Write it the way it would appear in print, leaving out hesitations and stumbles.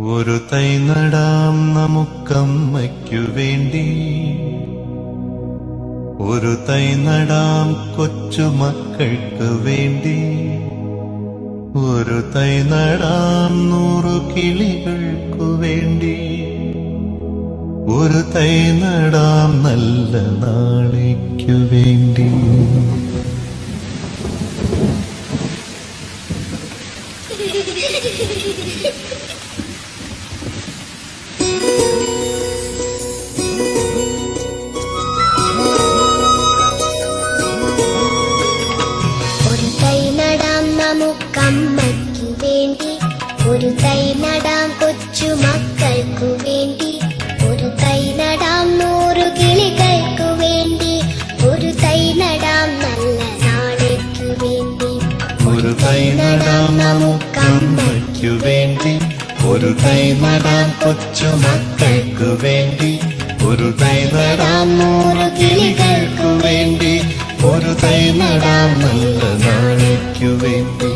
ഒരു തൈ നടാം നമുക്കമ്മയ്ക്കു വേണ്ടി, ഒരു തൈ നടാം കൊച്ചുമക്കൾക്ക് വേണ്ടി, ഒരു തൈ നടാം 100 കിളികൾക്കു വേണ്ടി, ഒരു തൈ നടാം നല്ല നാളേക്കു വേണ്ടി. നമുക്കമ്മയ്ക്കു വേണ്ടി, ഒരു തൈ നടാം കൊച്ചുമക്കൾക്കു വേണ്ടി, ഒരു തൈ നടാം 100 കിളികൾക്കു വേണ്ടി, ഒരു തൈ നടാം നല്ല നാളേക്കു വേണ്ടി. ഒരു തൈ നടാം നമുക്കമ്മയ്ക്കു വേണ്ടി, ഒരു തൈ നടാം കൊച്ചുമക്കൾക്കു വേണ്ടി, ഒരു തൈ നടാം 100 കിളികൾക്കു വേണ്ടി, ഒരു തൈ നടാം നല്ല നാളേക്കു വേണ്ടി.